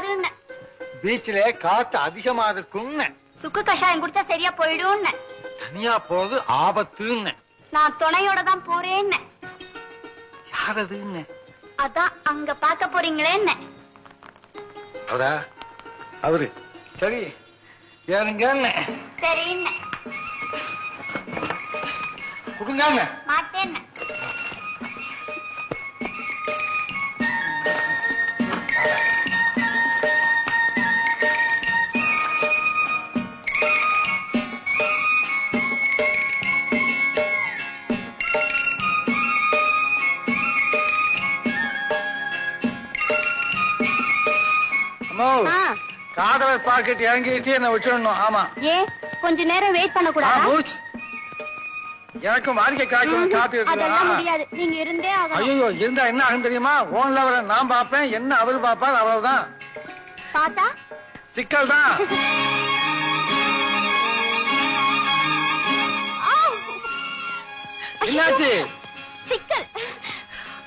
போகாதுன்னு. பீச்சில காத்து அதிகமா இருக்குன்னு. சுக்கு கஷாயம் குடிச்சா சரியா போயிடும்னு. தனியா போறது ஆபத்துன்னு. நான் துணையோட தான் போறேன்னு. யாரதுன்னு? அதான் அங்க பாக்க போறீங்களேன்னு. அவரா? அவரு சரி ஏறுங்கன்னு. சரின்னு. கொடுங்க. மாட்டேன்னு. காதலர் பாக்கெட் இறங்கிட்டு என்ன விட்டுடணும். ஆமா. ஏன் கொஞ்ச நேரம் வெயிட் பண்ண கூடாது? எனக்கும் வாரிக்கை காய்க்கும் காத்து முடியாது. நீங்க இருந்தே ஐயோ இருந்தா என்ன ஆகும் தெரியுமா? ஓன்ல அவரை நான் பாப்பேன், என்ன அவரு பாப்பார், அவ்வளவுதான். பார்த்தா சிக்கல் தான். என்னாச்சு? சிக்கல்.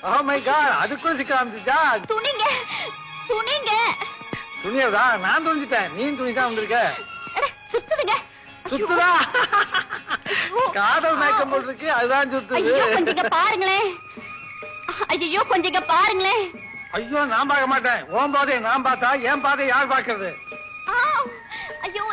ஓ மை காட், அதுக்குள்ள சிக்கல் ஆரம்பிச்சா? துணிங்க துணிங்க. துணியதா? நான் துணிஞ்சிட்டேன், நீ துணிதான் வந்திருக்க. சுத்துதுங்க. சுத்துதா? காதல் மயக்கம் போல் இருக்கு, அதுதான் சுத்துது. கொஞ்சம் பாருங்களேன். ஐயோ கொஞ்சம் பாருங்களேன். ஐயோ நான் பார்க்க மாட்டேன். ஓம் பாதை நான் பார்த்தா என் பாதை யார் பார்க்கறது? ஐயோ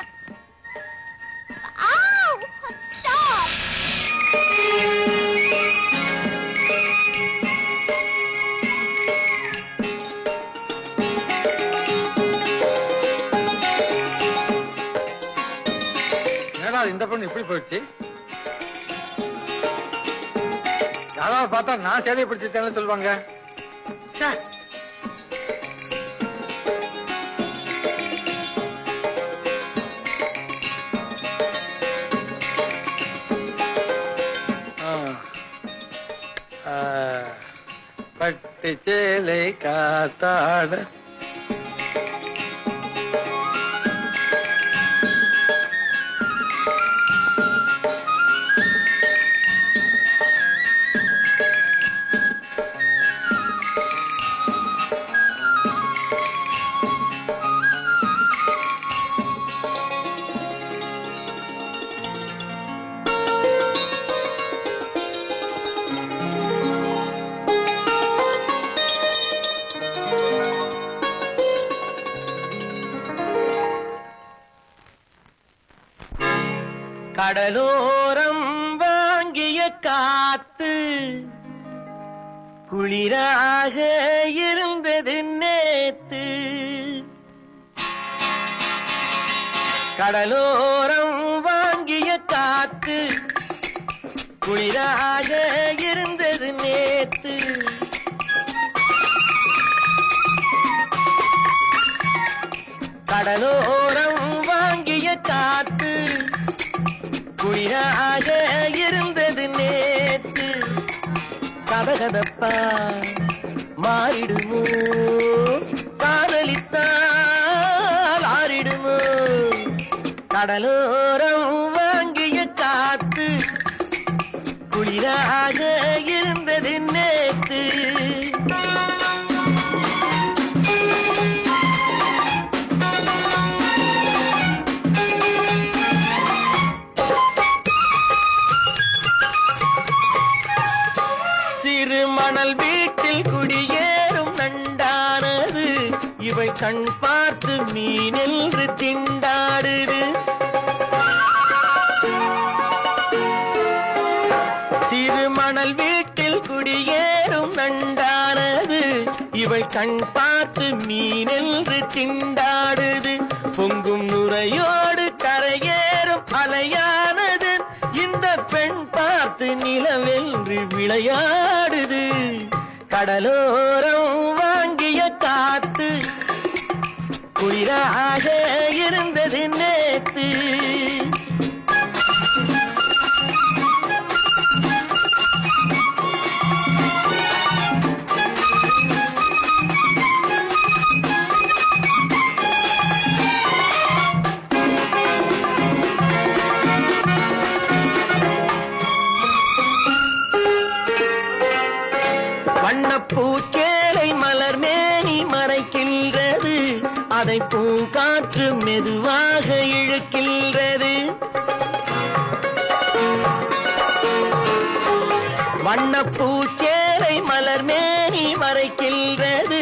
இந்த பொண்ணு இப்படி போயிடுச்சு. யாராவது பார்த்தா நான் சேலையை பிடிச்சிட்டேன்னு சொல்லுவாங்க. பட்டு சேலை காத்தாட கடலோரம் வாங்கிய காத்து குளிராக இருந்தது நேத்து. கடலோரம் வாங்கிய காத்து குளிராக இருந்தது நேத்து. கடலோரம் வாங்கிய காத்து குளிராக இருந்தது நேத்து. கதகதப்பா மாறிடுமோ, காதலித்தால் ஆறிடுமோ. கடலோரம் வாங்கிய காத்து குளிராக இருந்தது நேத்து. மணல் வீட்டில் குடியேறும் நண்டானது இவை கண் பார்த்து மீனென்று திண்டாடுது. சிறு மணல் வீட்டில் குடியேறும் நண்டானது இவை கண் பார்த்து மீனென்று திண்டாடுது. பொங்கும் நுரையோடு கரையேறும் அலையானது இந்த பெண் பார்த்து நிலவென்று விளையாடுது. கடலோரம் வாங்கிய காத்து குளிராக இருந்தது நேத்து. வண்ணப்பூச்சேலை மலர் மேனி மறைக்கின்றது அதை பூங்காற்று மெதுவாக இழுக்கின்றது. வண்ணப்பூச்சேலை மலர் மேனி மறைக்கின்றது,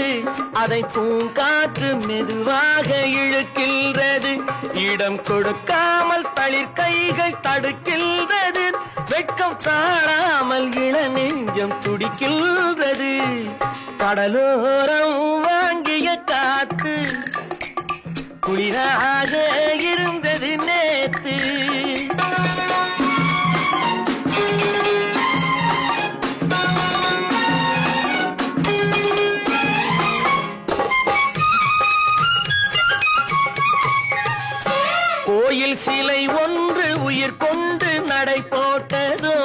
அதை பூங்காற்று மெதுவாக இழுக்கின்றது. இடம் கொடுக்காமல் தளிர் கைகள் தடுக்கின்றது, வெட்கம் தாழாமல் இள நெஞ்சம் துடிக்கின்றது. கடலோரம் வாங்கிய காத்து குளிராக இருந்தது நேத்து. கோயில் சிலை ஒன்று உயிர் கொண்டு நடை போட்டதோ,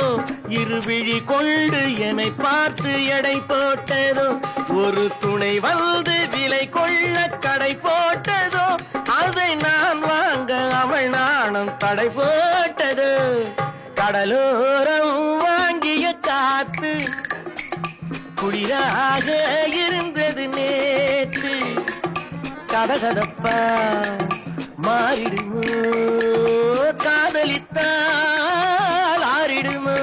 இருவிழி கொண்டு என்னை பார்த்து எடை போட்டதோ, ஒரு துணை வந்து விலை கொள்ள கடை போட்டதோ, அதை நான் வாங்க அவள் நாணம் தடை போட்டதோ. கடலோரம் வாங்கிய காத்து குளிராக இருந்தது நேற்று. கதகதப்பா மாறிடுமோ, காதலித்தால் ஆறிடுமோ.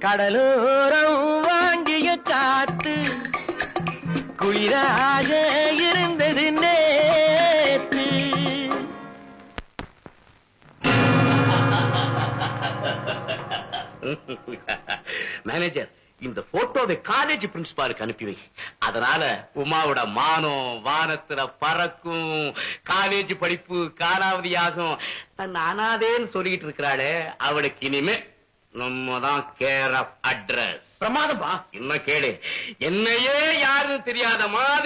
கடலோரம் வாங்கிய காத்து குளிராக இருந்தது நேற்று. மேனேஜர், இந்த போட்டோவை காலேஜ் பிரின்சிபாலுக்கு அனுப்பி வை. அதனால உமாவோட மானம் வானத்துல பறக்கும், காலேஜ் படிப்பு காலாவதியாகும். நானாதேன்னு சொல்லிட்டு இருக்கிறாளே, அவளுக்கு இனிமே நம்ம தான் கேர் ஆஃப் அட்ரஸ். பிரமாதம் பாஸ். என்ன கேளு, என்னையே யாரும் தெரியாத மாதிரி